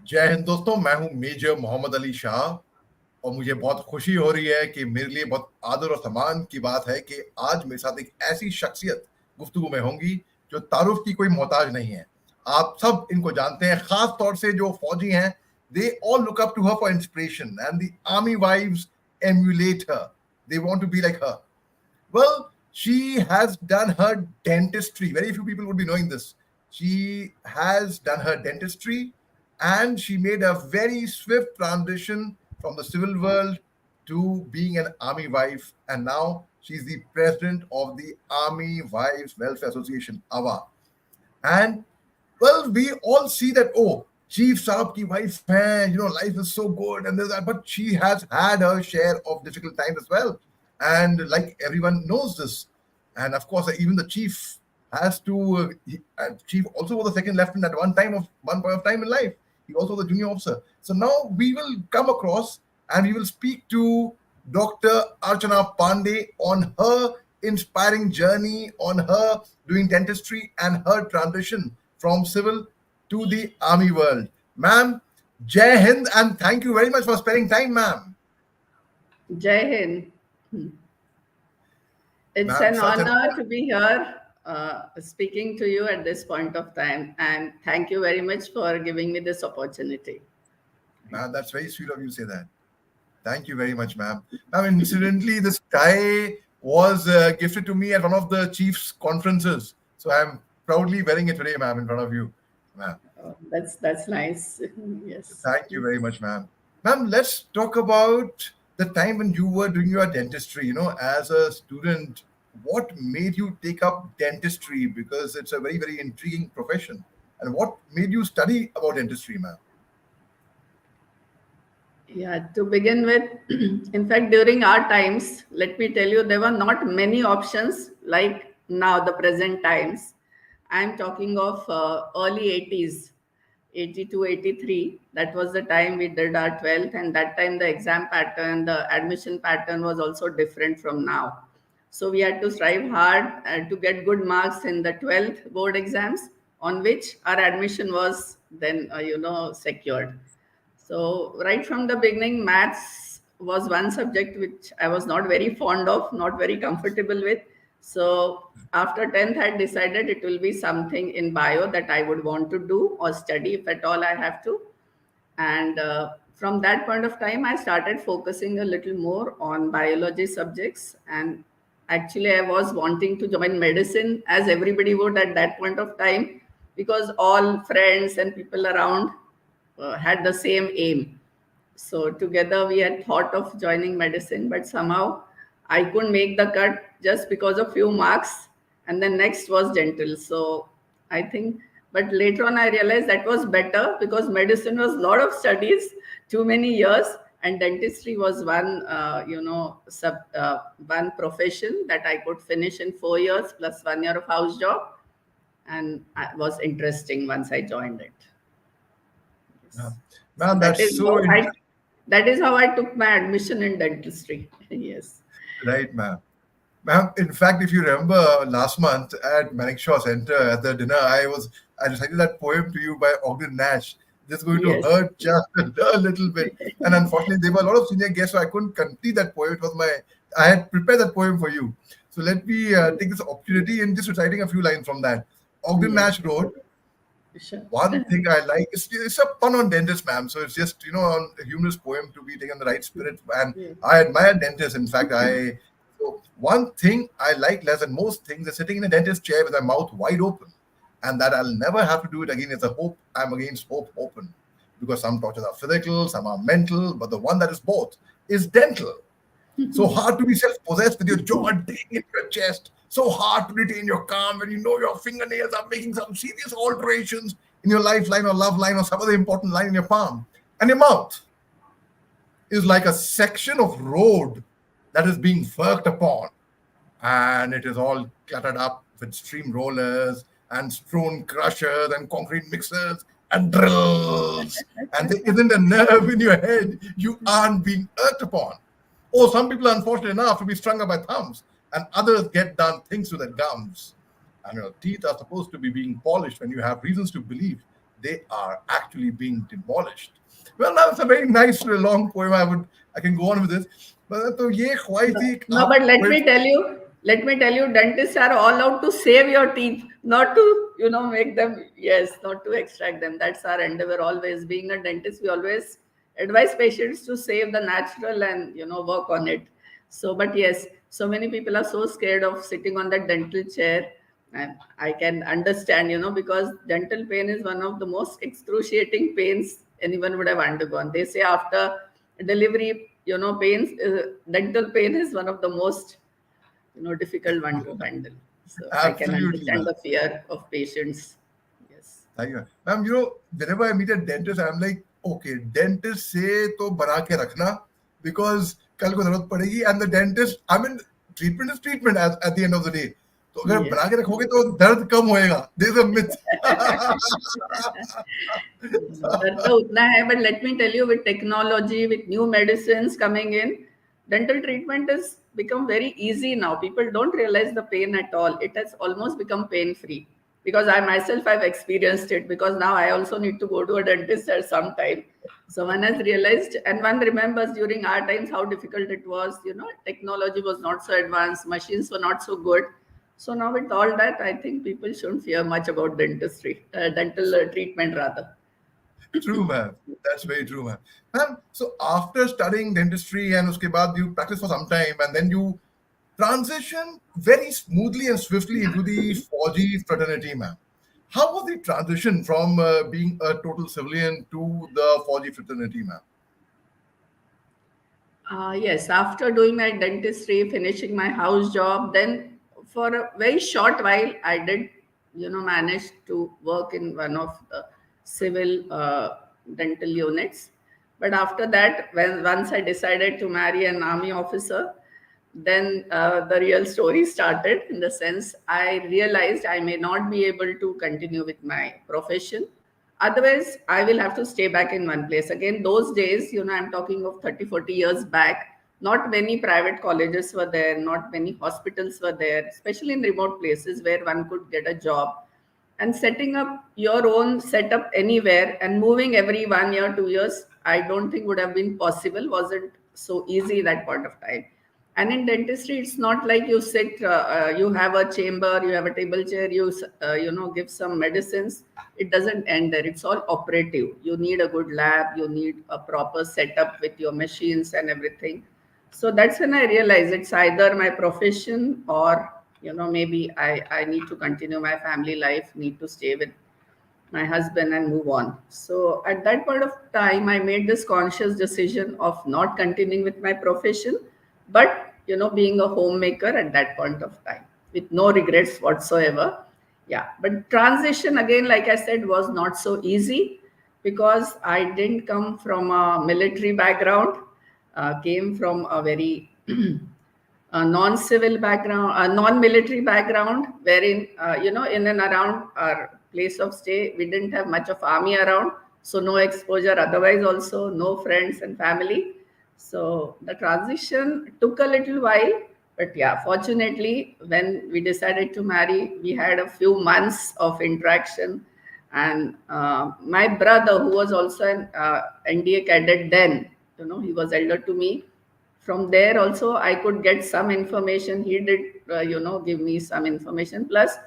जय हिंद दोस्तों, मैं हूं मेजर मोहम्मद अली शाह और मुझे बहुत खुशी हो रही है कि मेरे लिए बहुत आदर और सम्मान की बात है कि आज मेरे साथ एक ऐसी शख्सियत गुफ्तगू में होंगी जो तारुफ की कोई मोहताज नहीं है। आप सब इनको जानते हैं, खास तौर से जो फौजी हैं, they all look up to her for inspiration and the army wives emulate her, they want to be like her. Well, she has done her dentistry. Very few people would be knowing this. She has done her dentistry and she made a very swift transition from the civil world to being an army wife. And now she's the president of the Army Wives Welfare Association, AWWA. And well, we all see that, oh, Chief Saab ki wife hai, life is so good and this, that, but she has had her share of difficult times as well. And like everyone knows this. And of course, even the chief has to, chief also was the second lieutenant at one point of time in life. He also was a junior officer. So now we will come across and we will speak to Dr.Archana Pande on her inspiring journey, on her doing dentistry and her transition from civil to the army world. Ma'am, Jai Hind, and thank you very much for spending time, ma'am. Jai Hind. It's an honor to be here speaking to you at this point of time. And thank you very much for giving me this opportunity. Ma'am, that's very sweet of you to say that. Thank you very much, ma'am. Ma'am, incidentally, this tie was gifted to me at one of the chief's conferences. So I'm proudly wearing it today, ma'am, in front of you, ma'am. Oh, that's nice. Yes. Thank you very much, ma'am. Ma'am, let's talk about the time when you were doing your dentistry. As a student, what made you take up dentistry? Because it's a very, very intriguing profession. And what made you study about dentistry, ma'am? Yeah, to begin with, in fact, during our times, let me tell you, there were not many options like now, the present times. I'm talking of early 80s, 82, 83. That was the time we did our 12th, and that time the exam pattern, the admission pattern was also different from now. So we had to strive hard to get good marks in the 12th board exams, on which our admission was then, secured. So right from the beginning, maths was one subject which I was not very fond of, not very comfortable with. So after 10th, I decided it will be something in bio that I would want to do or study if at all I have to. And from that point of time, I started focusing a little more on biology subjects. And actually, I was wanting to join medicine, as everybody would at that point of time, because all friends and people around had the same aim. So together we had thought of joining medicine, but somehow I couldn't make the cut just because of few marks. And then next was dental. So I think, but later on I realized that was better because medicine was a lot of studies, too many years, and dentistry was one, one profession that I could finish in 4 years plus 1 year of house job, and it was interesting once I joined it. Ma'am, that's so interesting. That is how I took my admission in dentistry. Yes. Right, ma'am. Ma'am, in fact, if you remember last month at Manekshaw Center at the dinner, I recited that poem to you by Ogden Nash. This is going to hurt just a little bit. And unfortunately, there were a lot of senior guests, so I couldn't complete that poem. I had prepared that poem for you. So let me take this opportunity in just reciting a few lines from that. Ogden Nash wrote, one thing I like, it's a pun on dentist, ma'am. So it's just, a humorous poem to be taken in the right spirit. And I admire dentists. In fact, so one thing I like less than most things is sitting in a dentist chair with my mouth wide open. And that I'll never have to do it again. It's a hope. I'm against hope open. Because some tortures are physical, some are mental, but the one that is both is dental. So hard to be self-possessed with your jaw digging in your chest. So hard to retain your calm when you know your fingernails are making some serious alterations in your lifeline or love line or some other important line in your palm. And your mouth is like a section of road that is being worked upon. And it is all cluttered up with stream rollers and stone crushers and concrete mixers and drills. And there isn't a nerve in your head. You aren't being worked upon. Or some people are unfortunate enough to be strung up by thumbs, and others get done things with their gums. And your teeth are supposed to be being polished when you have reasons to believe they are actually being demolished. Well, that's a very nice long poem. I can go on with this. But तो ये ख्वाहिश No, थी कि no, आप but poetry. let me tell you, dentists are all out to save your teeth, not to, make them, yes, not to extract them. That's our endeavor always. Being a dentist, we always advise patients to save the natural and, work on it. So, but yes, so many people are so scared of sitting on that dental chair. And I can understand, because dental pain is one of the most excruciating pains anyone would have undergone. They say after delivery, pains, dental pain is one of the most, difficult one to handle. So I can Absolutely, understand ma'am. the fear of patients. Yes. Thank you, ma'am. Whenever I meet a dentist, I'm like, okay, dentist से तो बना के रखना, because कल को जरूरत पड़ेगी. And the dentist, I mean, treatment is treatment at the end of the day. तो अगर Yes. बना के रखोगे तो दर्द कम होएगा. There's a myth. डर तो उतना है, but let me tell you, with technology, with new medicines coming in, dental treatment has become very easy now. People don't realize the pain at all. It has almost become pain free, because I myself have experienced it, because now I also need to go to a dentist at some time. So one has realized, and one remembers during our times how difficult it was. Technology was not so advanced, machines were not so good. So now with all that, I think people shouldn't fear much about dentistry, dental treatment rather. True, ma'am. That's very true, ma'am. Ma'am, so after studying dentistry and uske baad you practice for some time and then you transition very smoothly and swiftly into the Fauji fraternity, ma'am. How was the transition from being a total civilian to the Fauji fraternity, ma'am? Yes, after doing my dentistry, finishing my house job, then for a very short while, I did, manage to work in one of the civil dental units. But after that, when once I decided to marry an army officer, then the real story started, in the sense I realized I may not be able to continue with my profession. Otherwise, I will have to stay back in one place. Again, those days, I'm talking of 30, 40 years back, not many private colleges were there, not many hospitals were there, especially in remote places where one could get a job. And setting up your own setup anywhere and moving every 1 year, 2 years, I don't think would have been possible, wasn't so easy that point of time. And in dentistry, it's not like you sit, you have a chamber, you have a table chair, give some medicines. It doesn't end there. It's all operative. You need a good lab, you need a proper setup with your machines and everything. So that's when I realized it's either my profession, or maybe I need to continue my family life, need to stay with my husband and move on. So at that point of time, I made this conscious decision of not continuing with my profession, but being a homemaker at that point of time with no regrets whatsoever. Yeah, but transition again, like I said, was not so easy, because I didn't come from a military background, came from a very a non-civil background, a non-military background, wherein in and around our place of stay, we didn't have much of army around, so no exposure. Otherwise, also no friends and family. So the transition took a little while, but yeah, fortunately, when we decided to marry, we had a few months of interaction. And my brother, who was also an NDA cadet then, he was elder to me. From there also, I could get some information. He did give me some information. Plus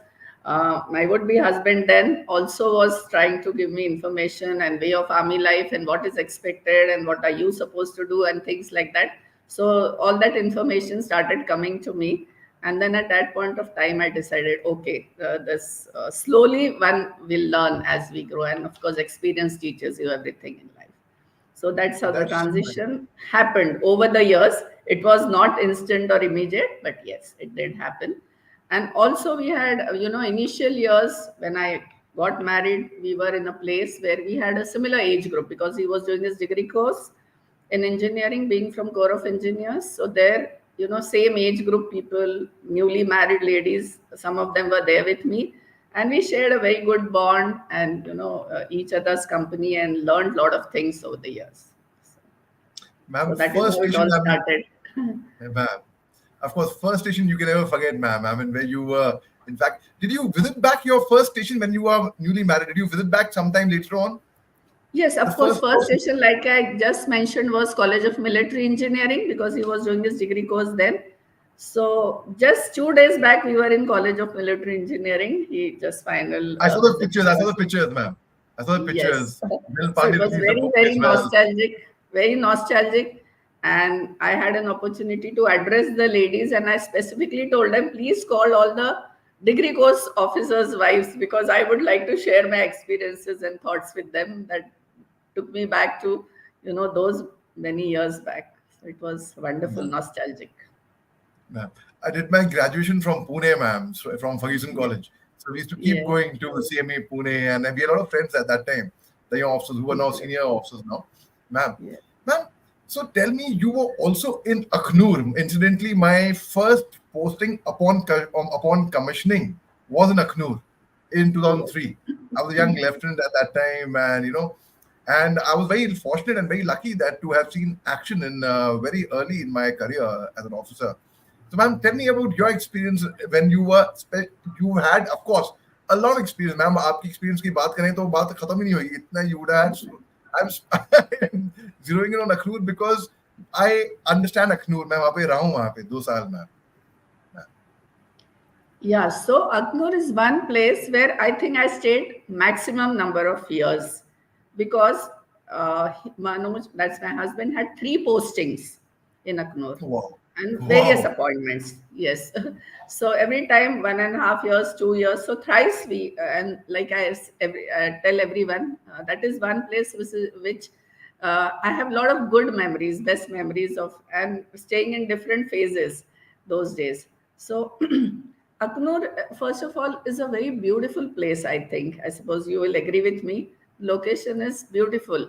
my would-be husband then also was trying to give me information and way of army life and what is expected and what are you supposed to do and things like that. So all that information started coming to me. And then at that point of time, I decided, okay, this slowly one will learn as we grow. And of course, experience teaches you everything in life. So that's how the That's so nice. transition happened over the years. It was not instant or immediate, but yes, it did happen. And also, we had, initial years when I got married, we were in a place where we had a similar age group, because he was doing his degree course in engineering, being from Corps of Engineers. So there, same age group people, newly married ladies, some of them were there with me, and we shared a very good bond and each other's company, and learned a lot of things over the years. So Ma'am, that is first how it station, all I mean, started. ma'am, of course, first station you can ever forget, ma'am. I mean, where you were In fact, did you visit back your first station when you were newly married? Did you visit back sometime later on? Yes, The of course. first First post. station, like I just mentioned, was College of Military Engineering because he was doing his degree course then. So just 2 days back, we were in College of Military Engineering. He just final I saw the visit pictures. I saw the last week. pictures, ma'am. I saw the Yes. pictures. Bill So it Pande was released the very, book very as well. nostalgic, very nostalgic. And I had an opportunity to address the ladies, and I specifically told them, please call all the degree course officers' wives because I would like to share my experiences and thoughts with them that took me back to, those many years back. So it was wonderful, nostalgic. Ma'am. I did my graduation from Pune, ma'am, so from Ferguson Yeah. College. So we used to keep Yeah. going to CMA Pune, and we had a lot of friends at that time, the young officers who are now Yeah. senior officers now. Ma'am, Yeah. ma'am, so tell me, you were also in Akhnoor. Incidentally, my first posting upon commissioning was in Akhnoor in Oh. 2003. I was a young lieutenant at that time, and and I was very fortunate and very lucky that to have seen action in very early in my career as an officer. So, ma'am, tell me about your experience when you had, of course, a lot of experience. Ma'am आपकी experience की बात करें तो बात खत्म ही नहीं होगी इतना you would have had. I'm zeroing in on Akhnoor because I understand Akhnoor. मैं वहाँ पे रहा हूँ वहाँ पे 2 साल में. Yeah, so Akhnoor is one place where I think I stayed maximum number of years because Manoj, that's my husband, had three postings in Akhnoor Wow, and various wow. appointments. Yes, so every time 1.5 years, 2 years, so thrice we and like tell everyone that is one place which I have a lot of good memories, best memories of, and staying in different phases those days. So. Akhnoor, first of all, is a very beautiful place, I think. I suppose you will agree with me. Location is beautiful.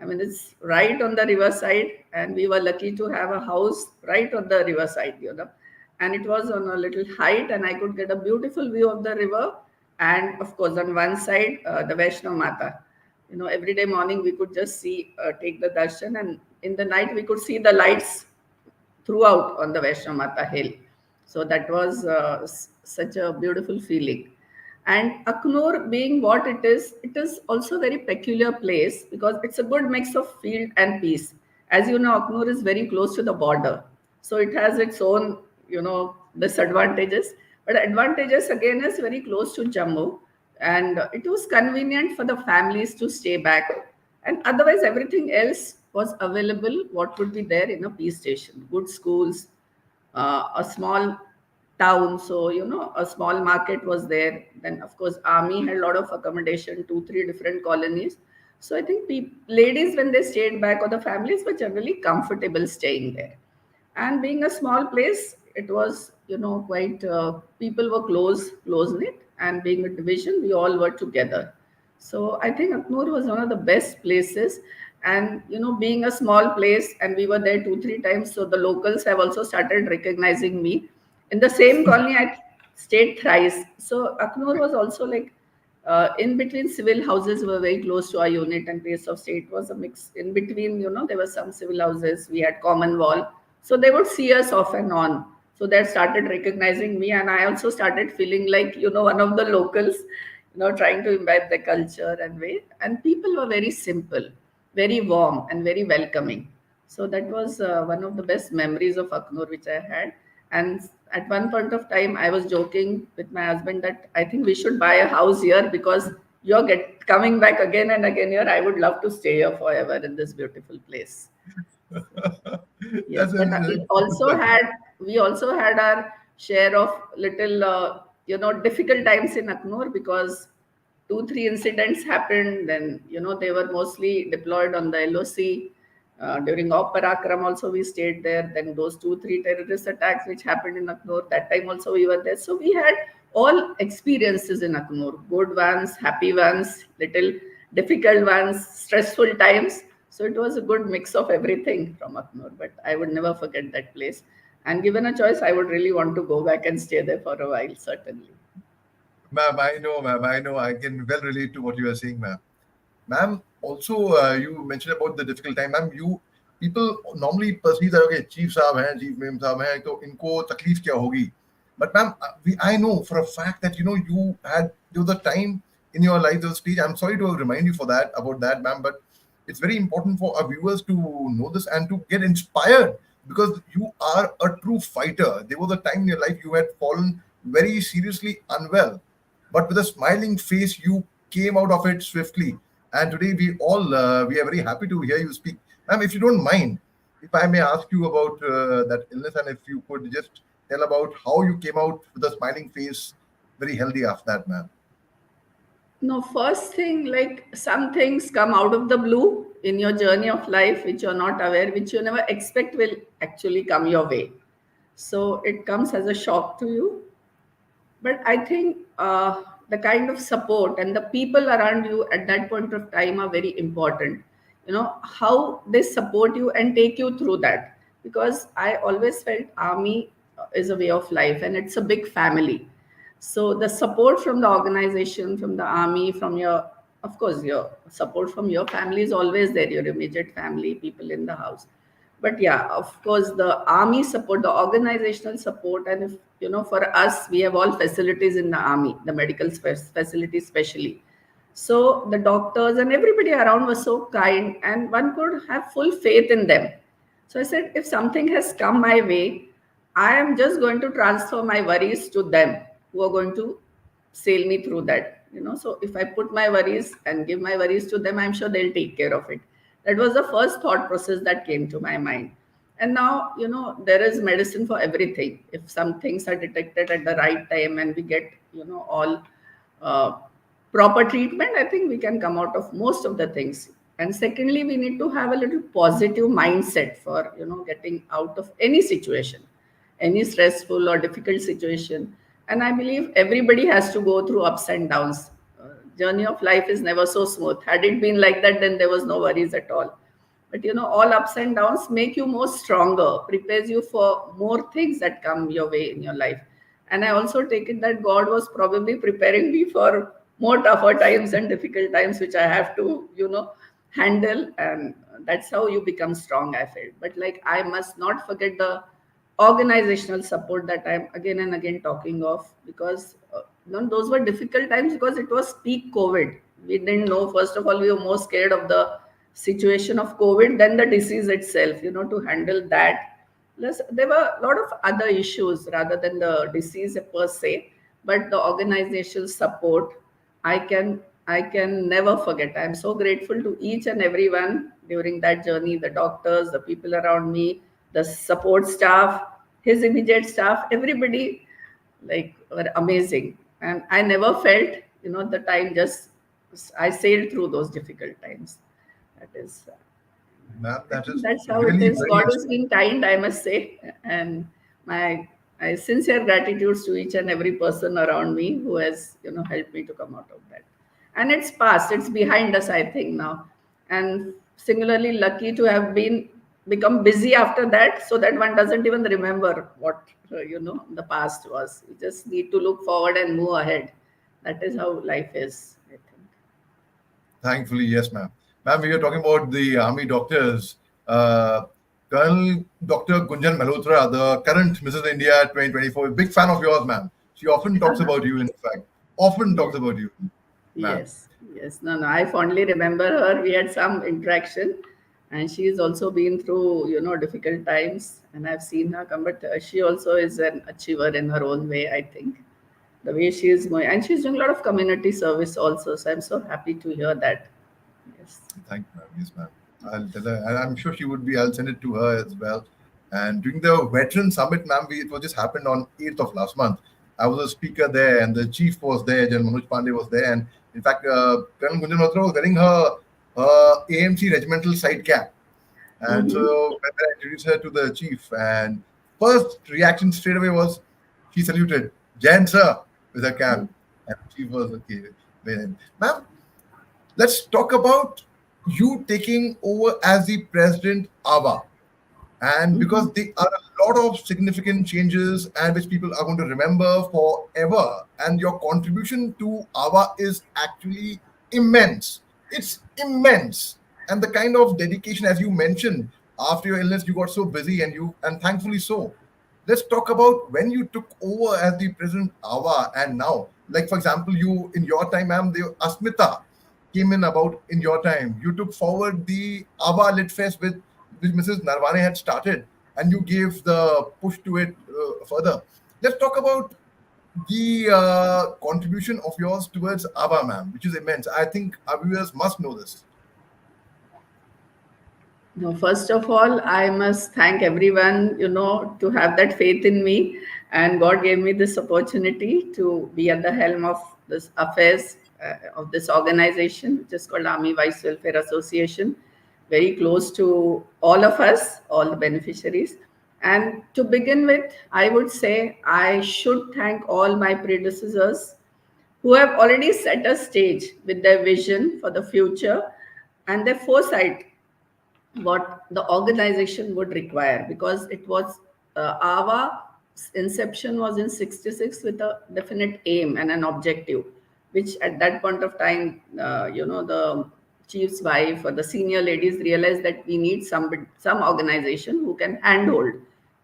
I mean, it's right on the riverside, and we were lucky to have a house right on the riverside. And it was on a little height, and I could get a beautiful view of the river. And of course, on one side, the Vaishno Mata. Every day morning we could just take the darshan, and in the night we could see the lights throughout on the Vaishno Mata hill. So that was such a beautiful feeling. And Akhnoor being what it is also a very peculiar place because it's a good mix of field and peace. As you know, Akhnoor is very close to the border. So it has its own, disadvantages. But advantages again is very close to Jammu. And it was convenient for the families to stay back, and otherwise everything else was available what would be there in a peace station, good schools, a small town, so a small market was there. Then of course army had a lot of accommodation, 2 3 different colonies. So I think ladies when they stayed back or the families were generally comfortable staying there. And being a small place, it was quite people were close knit, and being a division we all were together. So I think Akhnoor was one of the best places. And being a small place and we were there 2 3 times, so the locals have also started recognizing me. In the same colony I stayed thrice. So Akhnoor was also like in between civil houses were very close to our unit, and place of stay. It was a mix in between. There were some civil houses. We had common wall, so they would see us off and on. So they started recognizing me, and I also started feeling like one of the locals. Trying to imbibe the culture and way. And people were very simple, very warm, and very welcoming. So that was one of the best memories of Akhnoor which I had. And at one point of time, I was joking with my husband that I think we should buy a house here because you're coming back again and again here. I would love to stay here forever in this beautiful place. Yes, That's a but we also had our share of little difficult times in Akhnoor because 2 3 incidents happened. Then they were mostly deployed on the LOC. During Op Parakram also we stayed there. Then those 2 3 terrorist attacks which happened in Akhnoor, that time also we were there. So we had all experiences in Akhnoor, good ones, happy ones, little difficult ones, stressful times. So it was a good mix of everything from Akhnoor, but I would never forget that place. And given a choice, I would really want to go back and stay there for a while, certainly. Ma'am, I know, ma'am. I know. I can well relate to what you are saying, ma'am. Ma'am, also you mentioned about the difficult time, ma'am. You people normally perceive that okay, chief साहब हैं, chief ma'am साहब हैं, तो इनको तकलीफ क्या होगी? But ma'am, I know for a fact that there was a time in your life, there was a stage. I'm sorry to remind you for that about that, ma'am, but it's very important for our viewers to know this and to get inspired, because you are a true fighter. There was a time in your life you had fallen very seriously unwell, but with a smiling face, you came out of it swiftly. And today we are very happy to hear you speak, ma'am. If you don't mind, if I may ask you about that illness, and if you could just tell about how you came out with a smiling face, very healthy after that, ma'am. No, first thing, like some things come out of the blue in your journey of life, which you're not aware, which you never expect will actually come your way. So it comes as a shock to you. But I think the kind of support and the people around you at that point of time are very important. You know, how they support you and take you through that. Because I always felt army is a way of life and it's a big family. So the support from the organization, from the army, from your, of course, your support from your family is always there, your immediate family, people in the house. But yeah, of course, the army support, the organizational support, and if you know, for us, we have all facilities in the army, the medical facilities especially. So the doctors and everybody around was so kind, and one could have full faith in them. So I said, if something has come my way, I am just going to transfer my worries to them, who are going to sail me through that. You know, so if I put my worries and give my worries to them, I'm sure they'll take care of it. That was the first thought process that came to my mind. And now, you know, there is medicine for everything. If some things are detected at the right time and we get, you know, all uh, proper treatment, I think we can come out of most of the things. And secondly, we need to have a little positive mindset for, you know, getting out of any situation, any stressful or difficult situation. And I believe everybody has to go through ups and downs. Journey of life is never so smooth. Had it been like that, then there was no worries at all. But you know, all ups and downs make you more stronger, prepares you for more things that come your way in your life. And I also take it that God was probably preparing me for more tougher times and difficult times, which I have to, you know, handle. And that's how you become strong, I felt. But like, I must not forget the organizational support that I'm again and again talking of, because you know, those were difficult times because it was peak COVID. We didn't know, first of all, we were more scared of the situation of COVID than the disease itself, you know, to handle that. Plus, there were a lot of other issues rather than the disease per se, but the organizational support, I can never forget. I'm so grateful to each and everyone during that journey, the doctors, the people around me, the support staff, his immediate staff, everybody like were amazing. And I never felt, you know, the time just I sailed through those difficult times. That is, Ma'am, I that think is that's how it really is. very God is inspiring. being kind, I must say, and my sincere gratitudes to each and every person around me who has, you know, helped me to come out of that. And it's past, it's behind us, I think now. And similarly, lucky to have been become busy after that, so that one doesn't even remember what you know the past was. We just need to look forward and move ahead. That is how life is, I think. Thankfully, yes, ma'am. Ma'am, we were talking about the army doctors. Uh, Colonel Dr. Gunjan Malhotra, the current Mrs. India 2024, big fan of yours, ma'am. She often talks about you, in fact. Often talks Yes. about you, ma'am. Yes, yes. No, no. I fondly remember her. We had some interaction, and she's also been through, you know, difficult times, and I've seen her come. But she also is an achiever in her own way, I think. The way she is going, and she's doing a lot of community service also. So I'm so happy to hear that. Yes. Thank you, ma'am. Yes, ma'am. I'll tell her, and I'm sure she would be. I'll send it to her as well. And during the Veteran Summit, ma'am, it was just happened on 8th of last month. I was a speaker there, and the chief was there. General Manoj Pande was there, and in fact, Colonel Gunjan Malhotra was wearing her AMC regimental side cap. And so Mm-hmm. when I introduced her to the chief, and first reaction straight away was she saluted, Jan sir, with her cap. And the chief was okay. Ma'am, let's talk about you taking over as the president AWWA. And Mm-hmm. because there are a lot of significant changes and which people are going to remember forever, and your contribution to AWWA is actually immense. It's immense. And the kind of dedication, as you mentioned, after your illness, you got so busy, and thankfully so. Let's talk about when you took over as the president AWWA and now. Like, for example, you in your time, ma'am, the Asmita came in about in your time. You took forward the AWWA Lit Fest with which Mrs. Narwane had started, and you gave the push to it further. Let's talk about the contribution of yours towards AWWA, ma'am, which is immense. I think our viewers must know this. No, first of all, I must thank everyone, to have that faith in me. And God gave me this opportunity to be at the helm of this affairs of this organization, which is called Army Vice Welfare Association, very close to all of us, all the beneficiaries. And to begin with, I would say I should thank all my predecessors who have already set a stage with their vision for the future and their foresight what the organization would require, because it was our inception was in 66 with a definite aim and an objective, which at that point of time, the chief's wife or the senior ladies realized that we need some organization who can handhold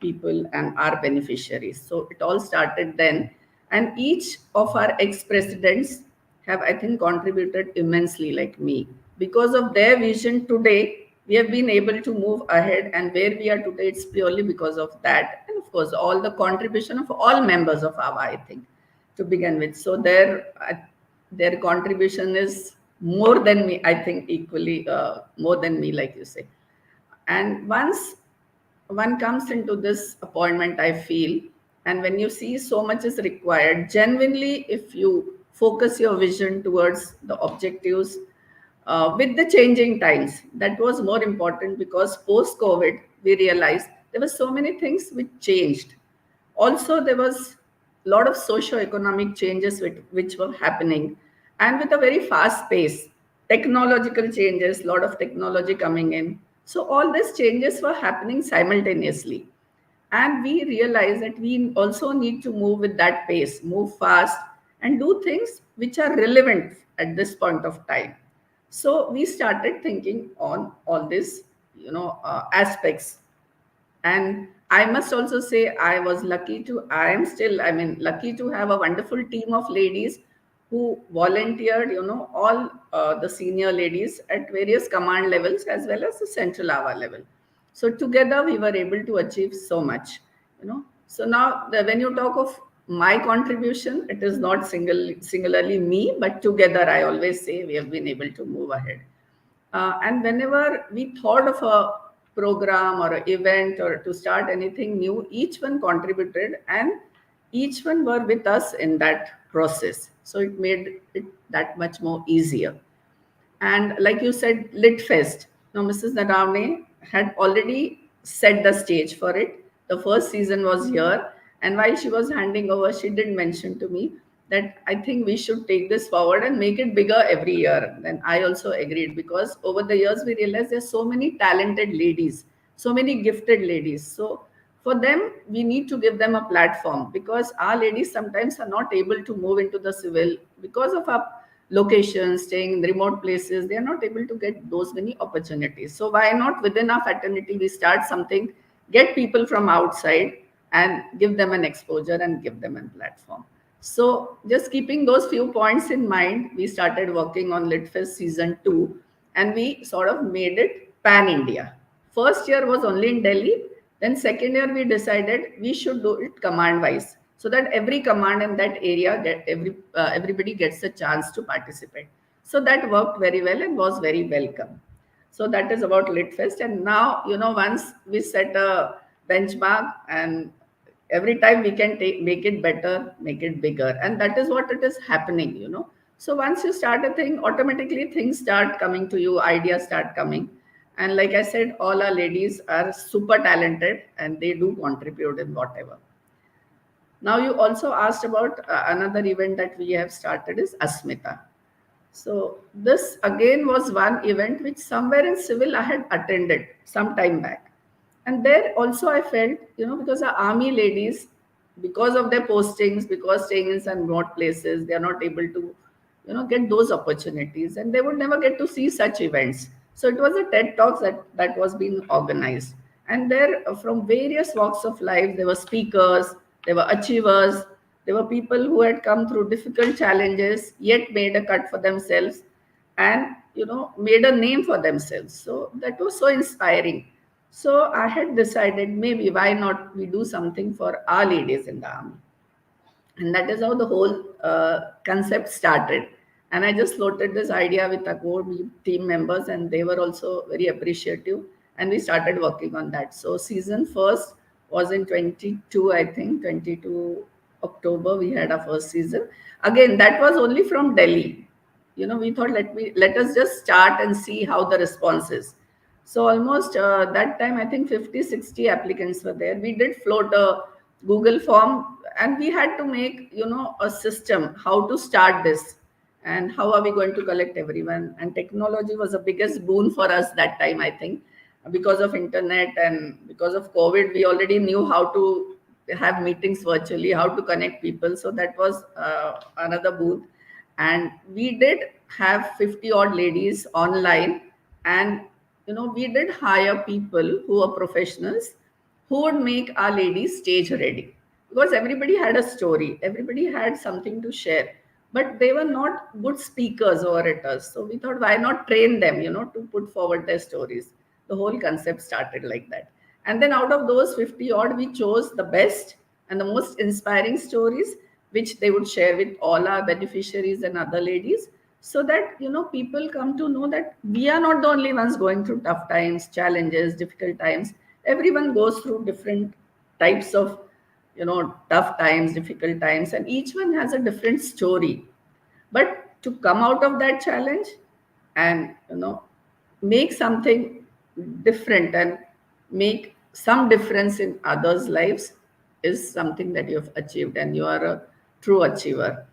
people and our beneficiaries. So it all started then, and each of our ex-presidents have, I think, contributed immensely, like me. Because of their vision today, we have been able to move ahead, and where we are today, it's purely because of that. And of course, all the contribution of all members of AWWA, I think, to begin with. So their contribution is more than me, I think, equally more than me, like you say. And once one comes into this appointment, I feel, and when you see so much is required, genuinely, if you focus your vision towards the objectives with the changing times, that was more important, because post COVID, we realized there were so many things which changed. Also, there was a lot of socio-economic changes which were happening, and with a very fast pace, technological changes, a lot of technology coming in. So all these changes were happening simultaneously. And we realized that we also need to move with that pace, move fast, and do things which are relevant at this point of time. So we started thinking on all these, aspects. And I must also say I was lucky to I am still, I mean, lucky to have a wonderful team of ladies who volunteered, all the senior ladies at various command levels as well as the central AWA level. So together we were able to achieve so much. So now when you talk of my contribution, it is not singularly me, but together I always say we have been able to move ahead. And whenever we thought of a program or an event or to start anything new, each one contributed, and each one were with us in that process. So it made it that much more easier. And like you said, Lit Fest. Now, Mrs. Nadavne had already set the stage for it. The first season was here. And while she was handing over, she did mention to me that I think we should take this forward and make it bigger every year. And I also agreed, because over the years we realized there's so many talented ladies, so many gifted ladies. So for them, we need to give them a platform, because our ladies sometimes are not able to move into the civil because of our locations, staying in remote places. They are not able to get those many opportunities. So why not within our fraternity we start something, get people from outside and give them an exposure and give them a platform. So just keeping those few points in mind, we started working on LitFest season 2, and we sort of made it pan India. First year was only in Delhi. Then second year we decided we should do it command wise, so that every command in that area everybody gets a chance to participate. So that worked very well and was very welcome. So that is about LitFest. And now, once we set a benchmark, and every time we can make it better, make it bigger. And that is what it is happening. So once you start a thing, automatically things start coming to you, ideas start coming. And like I said, all our ladies are super talented and they do contribute in whatever. Now you also asked about another event that we have started is Asmita. So this again was one event which somewhere in civil I had attended some time back. And there also I felt, because our army ladies, because of their postings, because staying in some remote places, they are not able to, get those opportunities, and they would never get to see such events. So it was a TED Talks that was being organized. And there, from various walks of life, there were speakers, there were achievers, there were people who had come through difficult challenges, yet made a cut for themselves and, made a name for themselves. So that was so inspiring. So I had decided, maybe why not we do something for our ladies in the army. And that is how the whole concept started. And I just floated this idea with Akhnoor team members, and they were also very appreciative. And we started working on that. So season first was in 22, I think, 22 October. We had our first season. Again, that was only from Delhi. We thought, let us just start and see how the response is. So almost that time, I think 50, 60 applicants were there. We did float a Google form, and we had to make, a system how to start this and how are we going to collect everyone. And technology was the biggest boon for us that time, I think, because of internet and because of COVID, we already knew how to have meetings virtually, how to connect people. So that was another boon. And we did have 50 odd ladies online, and we did hire people who are professionals who would make our ladies stage ready, because everybody had a story, everybody had something to share, but they were not good speakers or orators. So we thought, why not train them, to put forward their stories. The whole concept started like that. And then out of those 50 odd, we chose the best and the most inspiring stories, which they would share with all our beneficiaries and other ladies, so that people come to know that we are not the only ones going through tough times, challenges, difficult times. Everyone goes through different types of tough times, difficult times, and each one has a different story. But to come out of that challenge and make something different and make some difference in others' lives is something that you have achieved, and you are a true achiever.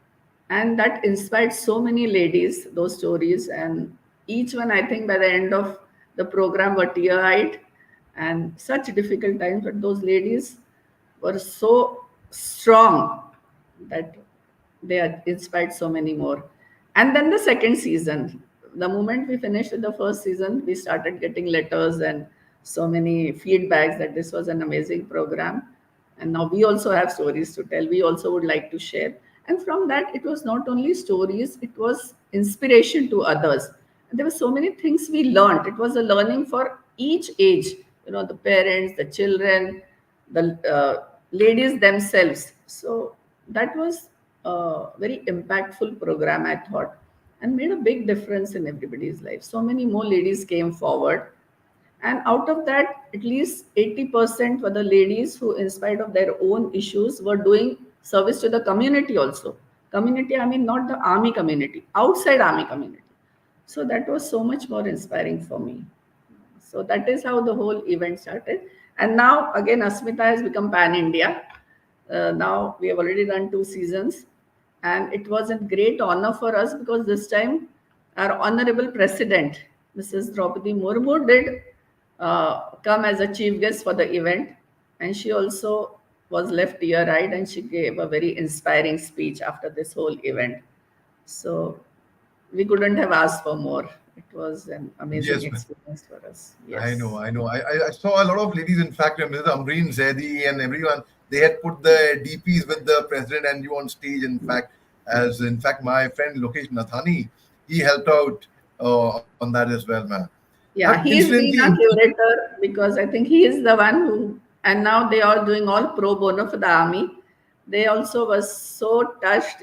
And that inspired so many ladies, those stories, and each one, I think, by the end of the program were tear-eyed, and such difficult times, but those ladies were so strong that they had inspired so many more. And then the second season, the moment we finished with the first season, we started getting letters and so many feedbacks that this was an amazing program. And now we also have stories to tell. We also would like to share. And from that, it was not only stories, it was inspiration to others. And there were so many things we learned. It was a learning for each age, the parents, the children, the ladies themselves. So that was a very impactful program, I thought, and made a big difference in everybody's life. So many more ladies came forward, and out of that, at least 80% were the ladies who, in spite of their own issues, were doing service to the community also. Community, I mean, not the army community, outside army community. So that was so much more inspiring for me. So that is how the whole event started. And now, again, Asmita has become pan India. Now we have already done 2 seasons, and it was a great honor for us because this time our honorable president, Mrs. Draupadi Murmu, did come as a chief guest for the event, and she also was left tear-eyed, and she gave a very inspiring speech after this whole event. So we couldn't have asked for more. It was an amazing Yes, experience for us. I Yes. know, I know. I saw a lot of ladies, in fact, Mrs. Amreen Zaidi and everyone, they had put the DPs with the president and you on stage. In fact, as in fact, my friend Lokesh Nathani, he helped out on that as well, man. Yeah, he's been Incidentally, a curator because I think he is the one who, and now they are doing all pro bono for the army. They also was so touched,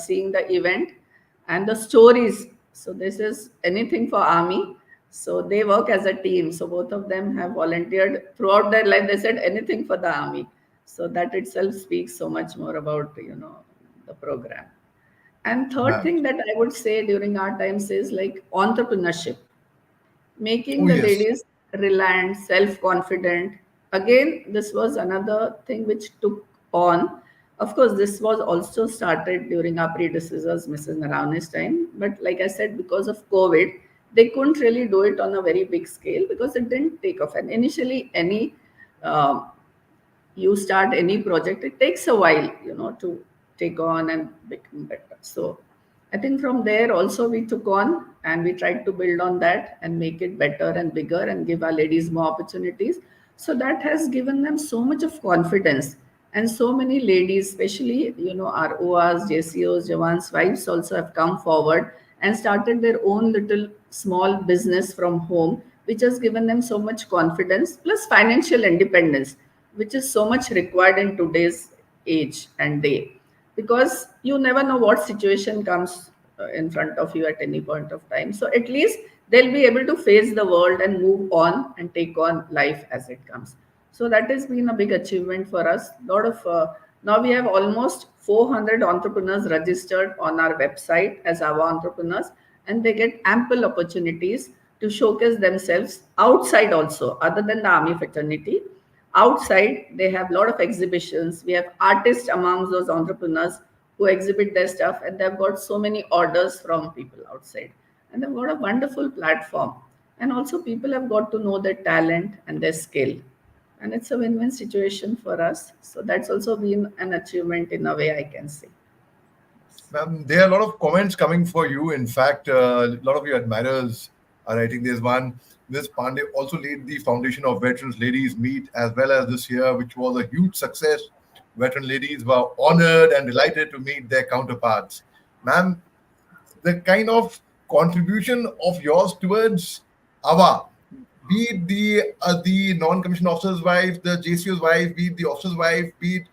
seeing the event and the stories. So this is anything for army. So they work as a team. So both of them have volunteered throughout their life. They said anything for the army. So that itself speaks so much more about, the program. And third man. thing that I would say during our times is like entrepreneurship, making Oh, the yes, ladies reliant, self confident. Again, this was another thing which took on. Of course, this was also started during our predecessors, Mrs. Naravne's time. But like I said, because of COVID, they couldn't really do it on a very big scale because it didn't take off. And initially, uh, you start any project, it takes a while, to take on and become better. So I think from there also we took on and we tried to build on that and make it better and bigger and give our ladies more opportunities. So that has given them so much of confidence. And so many ladies, especially, our OAs, JCOs, Jawans' wives also have come forward and started their own little small business from home, which has given them so much confidence, plus financial independence, which is so much required in today's age and day, because you never know what situation comes in front of you at any point of time. So at least they'll be able to face the world and move on and take on life as it comes. So that has been a big achievement for us. Lot of Now we have almost 400 entrepreneurs registered on our website as our entrepreneurs, and they get ample opportunities to showcase themselves outside also, other than the army fraternity. Outside, they have a lot of exhibitions. We have artists amongst those entrepreneurs who exhibit their stuff, and they've got so many orders from people outside. And they've got a wonderful platform. And also, people have got to know their talent and their skill. And it's a win win situation for us. So that's also been an achievement in a way, I can say. Ma'am, there are a lot of comments coming for you. In fact, a lot of your admirers are writing. There's one. Ms. Pande also lead the Foundation of Veterans Ladies Meet as well as this year, which was a huge success. Veteran ladies were honored and delighted to meet their counterparts. Ma'am, the kind of contribution of yours towards AWWA, be it the non-commissioned officer's wife, the JCO's wife, be it the officer's wife, be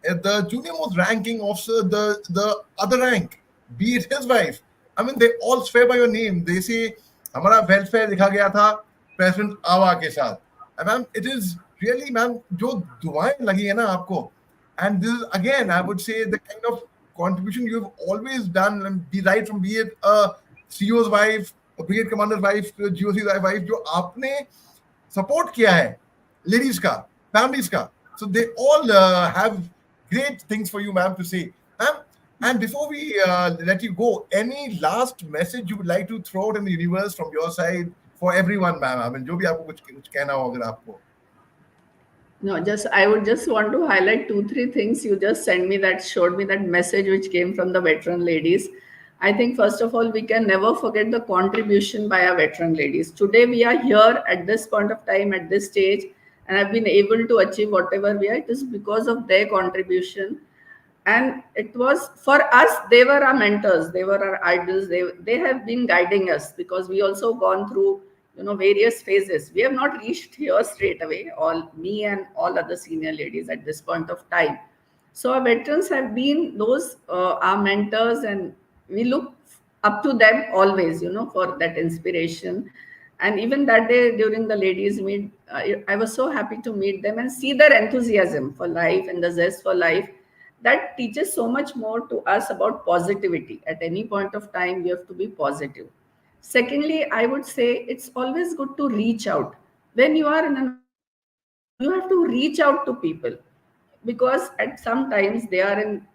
it the junior most ranking officer, the other rank, be it his wife. I mean, they all swear by your name. They say, हमारा welfare लिखा गया था President AWWA के साथ. And ma'am, it is really, ma'am, जो दुआएं लगी है ना आपको, and this is again, I would say, the kind of contribution you've always done, and be right from be it a CEO's wife, a brigade commander's wife, GOC's wife, जो आपने support किया है ladies का, families का. So they all have great things for you, ma'am, to say. Ma'am, and before we let you go, any last message you would like to throw out in the universe from your side for everyone, ma'am? I mean, जो भी आपको कुछ कहना हो अगर आपको. No, just I would just want to highlight two, three things you just sent me that showed me that message which came from the veteran ladies. I think first of all, we can never forget the contribution by our veteran ladies. Today we are here at this point of time, at this stage, and have been able to achieve whatever we are. It is because of their contribution. And it was for us, they were our mentors, they were our idols, they have been guiding us, because we also gone through various phases. We have not reached here straight away, all me and all other senior ladies at this point of time. So our veterans have been those our mentors, and we look up to them always, for that inspiration. And even that day during the ladies meet, I was so happy to meet them and see their enthusiasm for life and the zest for life. That teaches so much more to us about positivity. At any point of time, we have to be positive. Secondly, I would say it's always good to reach out. When you are in an organization, you have to reach out to people, because at some times they are in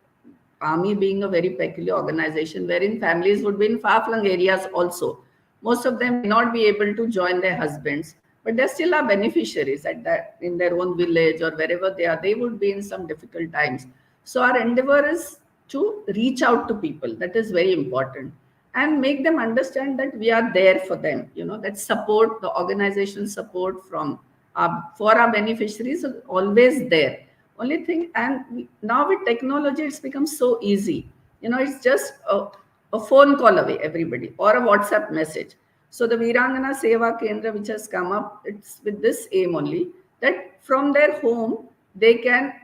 army, being a very peculiar organization wherein families would be in far-flung areas also. Most of them may not be able to join their husbands, but they still are beneficiaries at that in their own village or wherever they are. They would be in some difficult times. So our endeavor is to reach out to people. That is very important, and make them understand that we are there for them. That support, the organization support from for our beneficiaries is always there. Only thing, and now with technology, it's become so easy. It's just a phone call away, everybody, or a WhatsApp message. So the Virangana Seva Kendra, which has come up, it's with this aim only, that from their home they can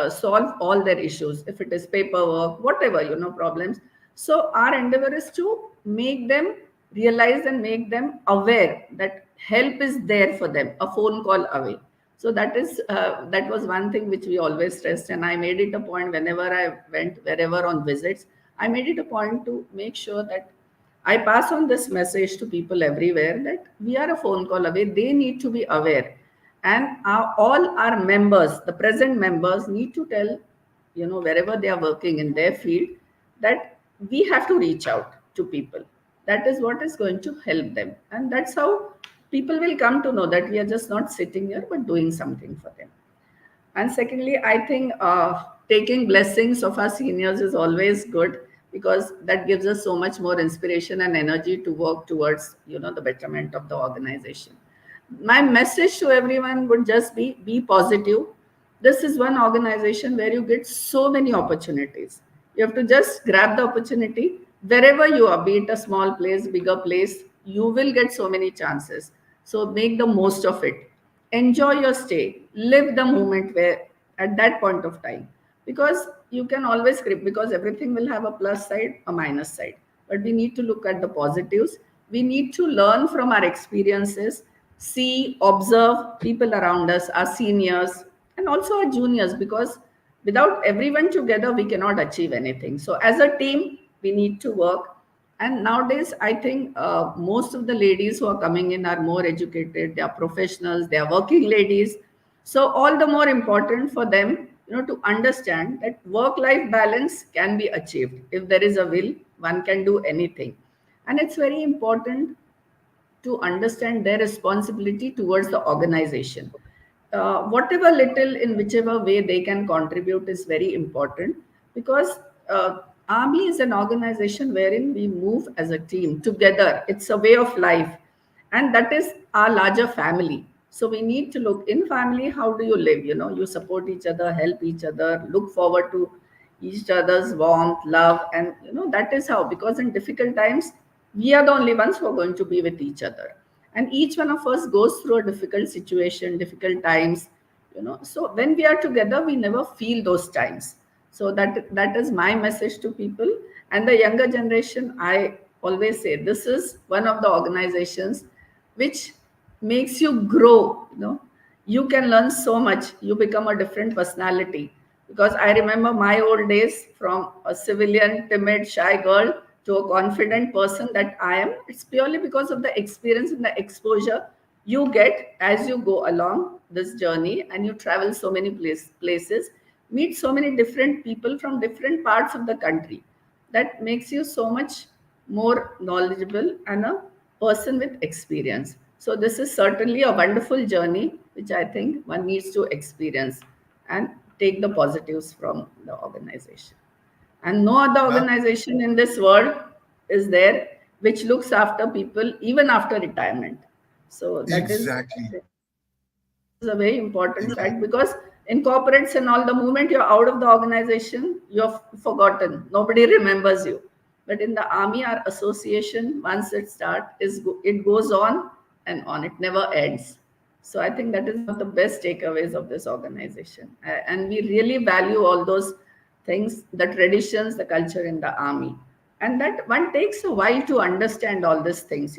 solve all their issues, if it is paperwork, whatever, problems. So our endeavor is to make them realize and make them aware that help is there for them, a phone call away. So that was one thing which we always stressed, and I made it a point whenever I went wherever on visits. I made it a point to make sure that I pass on this message to people everywhere that we are a phone call away. They need to be aware, and all our members, the present members, need to tell, wherever they are working in their field, that we have to reach out to people. That is what is going to help them, and that's how people will come to know that we are just not sitting here but doing something for them. And secondly, I think taking blessings of our seniors is always good, because that gives us so much more inspiration and energy to work towards the betterment of the organization. My message to everyone would just be positive. This is one organization where you get so many opportunities. You have to just grab the opportunity wherever you are, be it a small place, bigger place. You will get so many chances, so make the most of it. Enjoy your stay, live the moment where at that point of time, because you can always script, because everything will have a plus side, a minus side, but we need to look at the positives. We need to learn from our experiences, see, observe people around us, our seniors and also our juniors, because without everyone together we cannot achieve anything. So as a team we need to work. And nowadays I think most of the ladies who are coming in are more educated, they are professionals, they are working ladies. So all the more important for them, to understand that work life balance can be achieved. If there is a will, one can do anything. And it's very important to understand their responsibility towards the organization. Whatever little, in whichever way they can contribute, is very important, because army is an organization wherein we move as a team together. It's a way of life, and that is our larger family. So we need to look in family, how do you live? You support each other, help each other, look forward to each other's warmth, love, and that is how, because in difficult times we are the only ones who are going to be with each other, and each one of us goes through a difficult situation, difficult times. So when we are together we never feel those times. So that is my message to people. And the younger generation, I always say, this is one of the organizations which makes you grow. You can learn so much, you become a different personality. Because I remember my old days, from a civilian timid shy girl to a confident person that I am. It's purely because of the experience and the exposure you get as you go along this journey, and you travel so many places, meet so many different people from different parts of the country. That makes you so much more knowledgeable and a person with experience. So this is certainly a wonderful journey which I think one needs to experience and take the positives from the organization. And no other Ma'am, organization in this world is there which looks after people even after retirement. So that is exactly, a very important exactly. fact, because in corporates and all, the moment you're out of the organization, you're forgotten. Nobody remembers you. But in the army, our association, once it starts, it goes on and on. It never ends. So I think that is one of the best takeaways of this organization. And we really value all those things, the traditions, the culture in the army. And that one takes a while to understand all these things,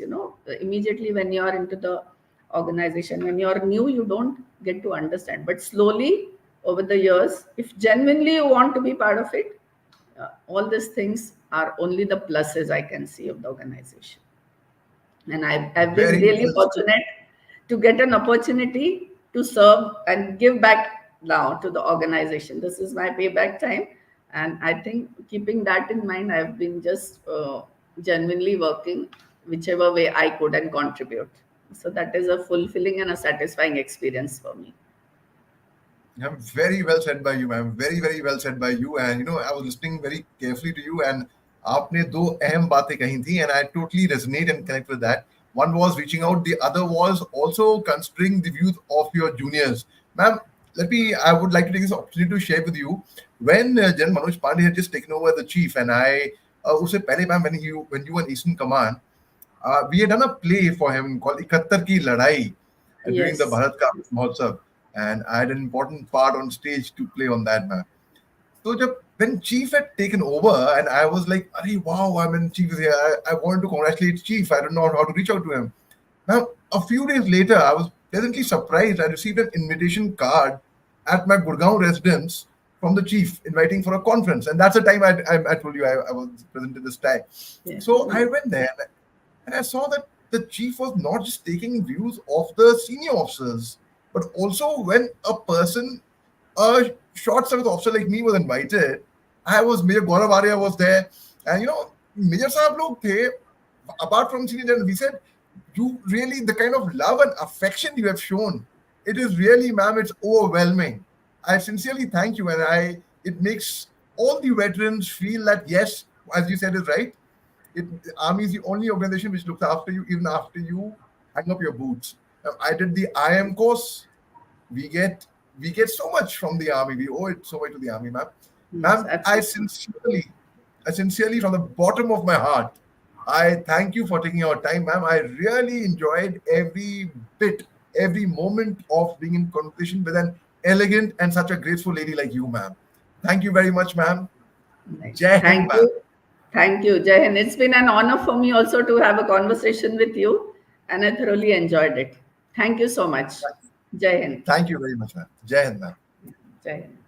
immediately when you are into the organization. When you're new, you don't get to understand, but slowly over the years, if genuinely you want to be part of it, all these things are only the pluses I can see of the organization. And I've been Very really well said. fortunate to get an opportunity to serve and give back now to the organization. This is my payback time, and I think keeping that in mind, I've been just genuinely working whichever way I could and contribute. So that is a fulfilling and a satisfying experience for me. Yeah, very well said by you, ma'am. Very, very well said by you. And I was listening very carefully to you, and आपने दो अहम बातें कही थी, and I totally resonate and connect with that. One was reaching out, the other was also considering the views of your juniors. Ma'am, I would like to take this opportunity to share with you when General Manoj Pandey had just taken over the chief, and उससे पहले, ma'am, when you were in Eastern Command, we had done a play for him called इकहत्तर की लड़ाई during the Yes. Bharat Ka Mahotsav, and I had an important part on stage to play on that, man. So when Chief had taken over, and I was like, "Arey, wow, I mean, Chief is here. I wanted to congratulate Chief. I don't know how to reach out to him." Now, a few days later, I was pleasantly surprised. I received an invitation card at my Gurgaon residence from the Chief, inviting for a conference, and that's the time I told you I was present at this time. Yeah. So I went there, and I saw that the chief was not just taking views of the senior officers, but also when a person, a short service officer like me was invited, Major Gaurav Arya was there, and Major Sahab log the, apart from senior general, we said, you really, the kind of love and affection you have shown, it is really, ma'am, it's overwhelming. I sincerely thank you, and it makes all the veterans feel that, yes, as you said, is right. Army is the only organization which looks after you even after you hang up your boots. I did the IM course. We get so much from the army. We owe it so much to the army, ma'am. Yes, Ma'am, absolutely. I sincerely, from the bottom of my heart, I thank you for taking our time, ma'am. I really enjoyed every bit, every moment of being in conversation with an elegant and such a graceful lady like you, ma'am. Thank you very much, ma'am. Nice. Jai Hind, Thank ma'am. you. Thank you, Jahan. It's been an honor for me also to have a conversation with you, and I thoroughly enjoyed it. Thank you so much. Jai Hind. Thank you very much, ma'am. Jai Hind, ma'am. Jai Hind.